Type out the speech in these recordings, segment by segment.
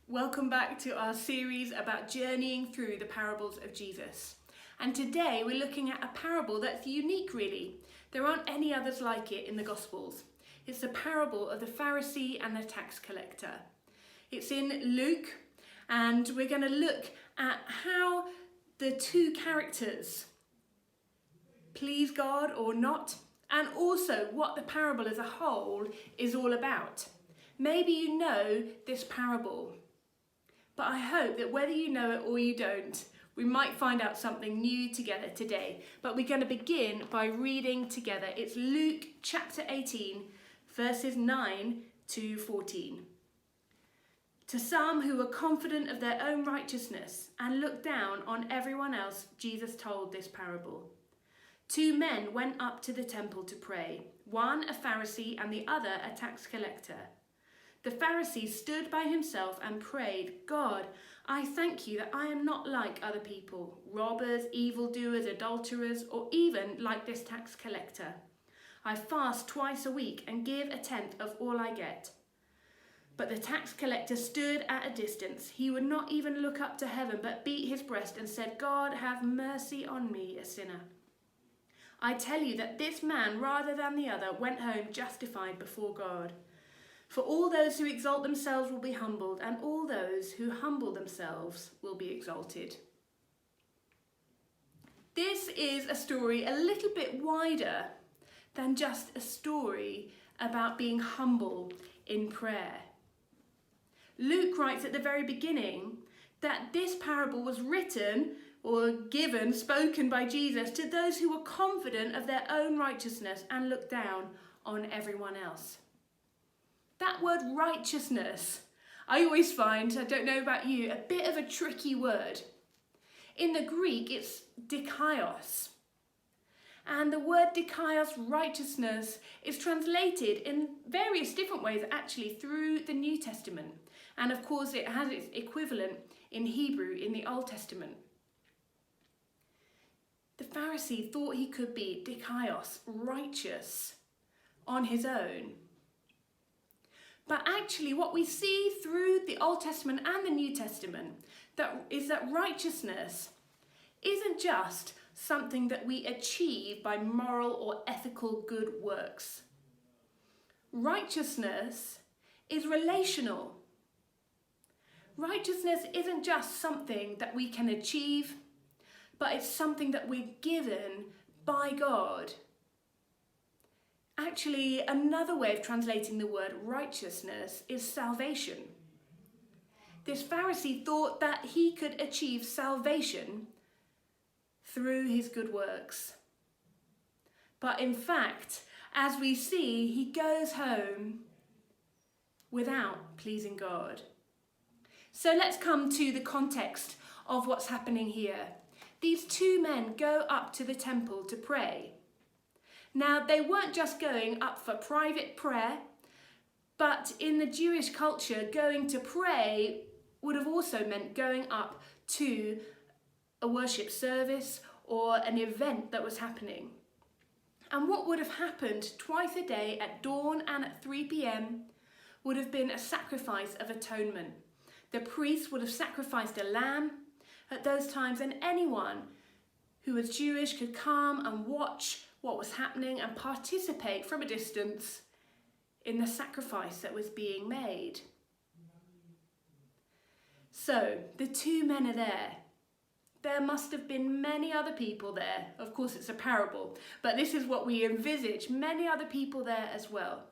Welcome back to our series about journeying through the parables of Jesus. And today we're looking at a parable that's unique really. There aren't any others like it in the Gospels. It's the parable of the Pharisee and the tax collector. It's in Luke, and we're going to look at how the two characters please God or not, and also what the parable as a whole is all about. Maybe you know this parable, but I hope that whether you know it or you don't, we might find out something new together today. But we're going to begin by reading together. It's Luke chapter 18, verses 9 to 14. To some who were confident of their own righteousness and looked down on everyone else, Jesus told this parable. Two men went up to the temple to pray, one a Pharisee and the other a tax collector. The Pharisee stood by himself and prayed, God, I thank you that I am not like other people, robbers, evildoers, adulterers, or even like this tax collector. I fast twice a week and give a tenth of all I get. But the tax collector stood at a distance. He would not even look up to heaven, but beat his breast and said, God, have mercy on me, a sinner. I tell you that this man, rather than the other, went home justified before God. For all those who exalt themselves will be humbled, and all those who humble themselves will be exalted. This is a story a little bit wider than just a story about being humble in prayer. Luke writes at the very beginning that this parable was written or given, spoken by Jesus to those who were confident of their own righteousness and looked down on everyone else. That word righteousness, I always find, I don't know about you, a bit of a tricky word. In the Greek, it's dikaios. And the word dikaios, righteousness, is translated in various different ways actually through the New Testament. And of course, it has its equivalent in Hebrew in the Old Testament. The Pharisee thought he could be dikaios, righteous, on his own. But actually what we see through the Old Testament and the New Testament is that righteousness isn't just something that we achieve by moral or ethical good works. Righteousness is relational. Righteousness isn't just something that we can achieve, but it's something that we're given by God. Actually, another way of translating the word righteousness is salvation. This Pharisee thought that he could achieve salvation through his good works. But in fact, as we see, he goes home without pleasing God. So let's come to the context of what's happening here. These two men go up to the temple to pray. Now, they weren't just going up for private prayer, but in the Jewish culture, going to pray would have also meant going up to a worship service or an event that was happening. And what would have happened twice a day at dawn and at 3 p.m. would have been a sacrifice of atonement. The priest would have sacrificed a lamb at those times, and anyone who was Jewish could come and watch what was happening and participate from a distance in the sacrifice that was being made. So the two men are there. There must have been many other people there. Of course, it's a parable, but this is what we envisage, many other people there as well.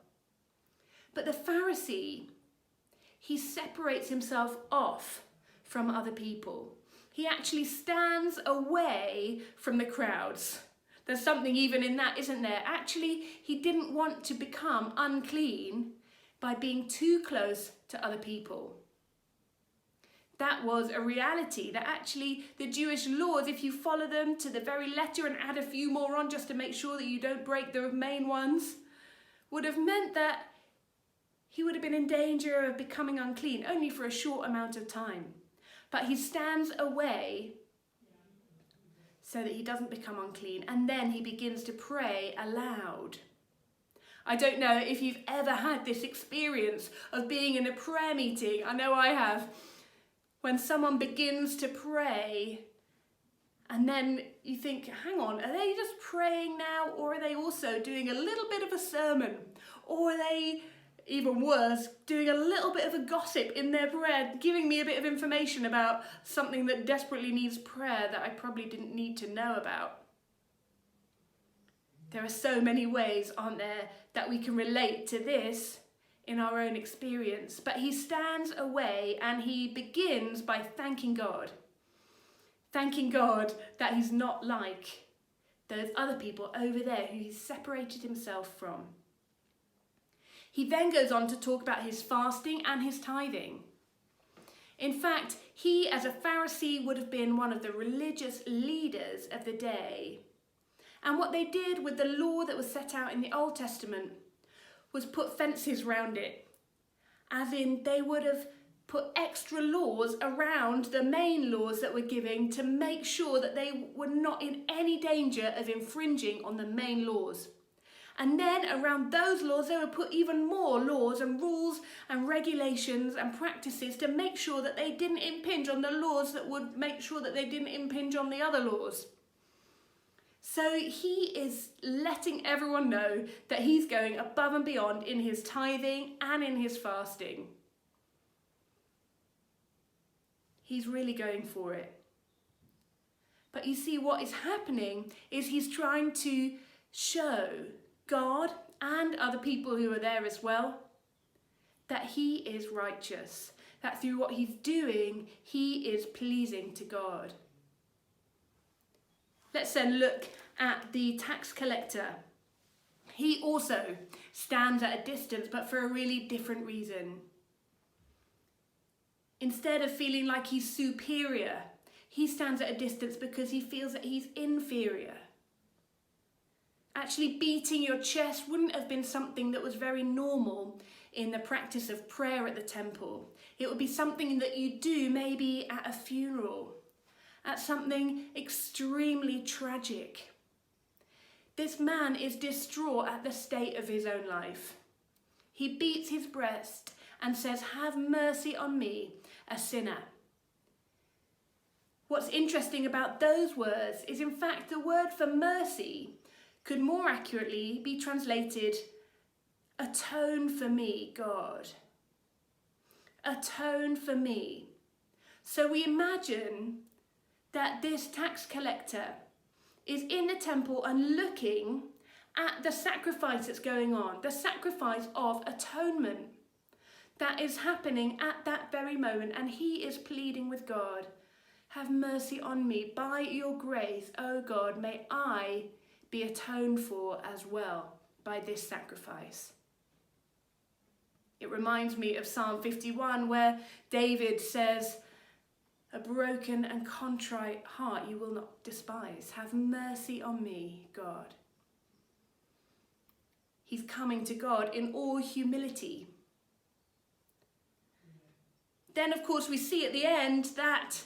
But the Pharisee, he separates himself off from other people. He actually stands away from the crowds. There's something even in that, isn't there? Actually, he didn't want to become unclean by being too close to other people. That was a reality that actually the Jewish laws, if you follow them to the very letter and add a few more on just to make sure that you don't break the main ones, would have meant that he would have been in danger of becoming unclean only for a short amount of time. But he stands away so that he doesn't become unclean, and then he begins to pray aloud. I don't know if you've ever had this experience of being in a prayer meeting. I know I have. When someone begins to pray and then you think, hang on, are they just praying now, or are they also doing a little bit of a sermon? Or are they, even worse, doing a little bit of a gossip in their prayer, giving me a bit of information about something that desperately needs prayer that I probably didn't need to know about? There are so many ways, aren't there, that we can relate to this in our own experience. But he stands away and he begins by thanking God. Thanking God that he's not like those other people over there who he's separated himself from. He then goes on to talk about his fasting and his tithing. In fact, he as a Pharisee would have been one of the religious leaders of the day. And what they did with the law that was set out in the Old Testament was put fences around it. As in, they would have put extra laws around the main laws that were given to make sure that they were not in any danger of infringing on the main laws. And then around those laws, they would put even more laws and rules and regulations and practices to make sure that they didn't impinge on the laws that would make sure that they didn't impinge on the other laws. So he is letting everyone know that he's going above and beyond in his tithing and in his fasting. He's really going for it. But you see, what is happening is he's trying to show God and other people who are there as well that he is righteous, that through what he's doing, he is pleasing to God. Let's then look at the tax collector. He also stands at a distance, but for a really different reason. Instead of feeling like he's superior, he stands at a distance because he feels that he's inferior. Actually, beating your chest wouldn't have been something that was very normal in the practice of prayer at the temple. It would be something that you do maybe at a funeral, at something extremely tragic. This man is distraught at the state of his own life. He beats his breast and says, "Have mercy on me, a sinner." What's interesting about those words is, in fact, the word for mercy could more accurately be translated, "Atone for me, God." Atone for me. So we imagine that this tax collector is in the temple and looking at the sacrifice that's going on, the sacrifice of atonement that is happening at that very moment, and he is pleading with God, "Have mercy on me. By your grace, O God, may I be atoned for as well by this sacrifice." It reminds me of Psalm 51, where David says, "A broken and contrite heart you will not despise. Have mercy on me, God." He's coming to God in all humility. Then, of course, we see at the end that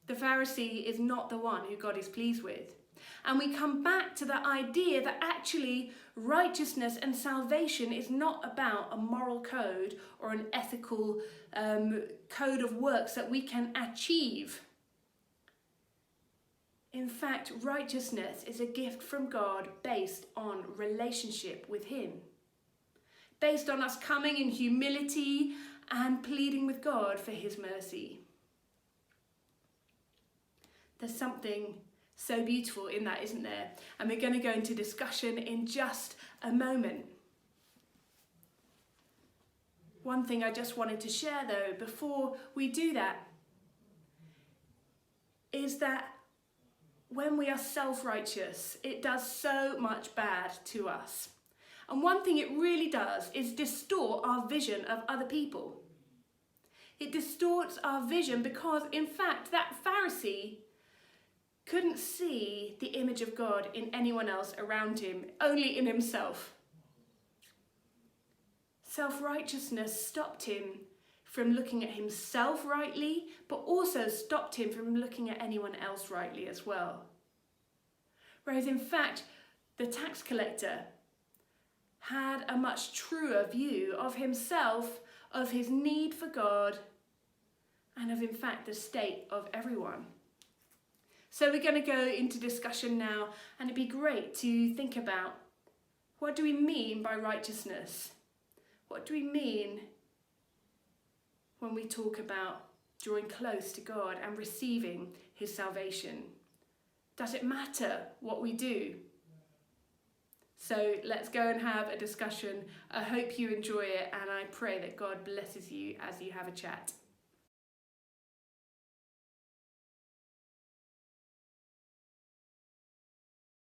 the Pharisee is not the one who God is pleased with. And we come back to the idea that actually righteousness and salvation is not about a moral code or an ethical code of works that we can achieve. In fact, righteousness is a gift from God based on relationship with him, based on us coming in humility and pleading with God for his mercy. There's something so beautiful in that, isn't there? And we're going to go into discussion in just a moment. One thing I just wanted to share, though, before we do that, is that when we are self-righteous, it does so much bad to us. And one thing it really does is distort our vision of other people. It distorts our vision because, in fact, that Pharisee couldn't see the image of God in anyone else around him, only in himself. Self-righteousness stopped him from looking at himself rightly, but also stopped him from looking at anyone else rightly as well. Whereas in fact, the tax collector had a much truer view of himself, of his need for God, and of, in fact, the state of everyone. So we're going to go into discussion now, and it'd be great to think about, what do we mean by righteousness? What do we mean when we talk about drawing close to God and receiving his salvation? Does it matter what we do? So let's go and have a discussion. I hope you enjoy it, and I pray that God blesses you as you have a chat.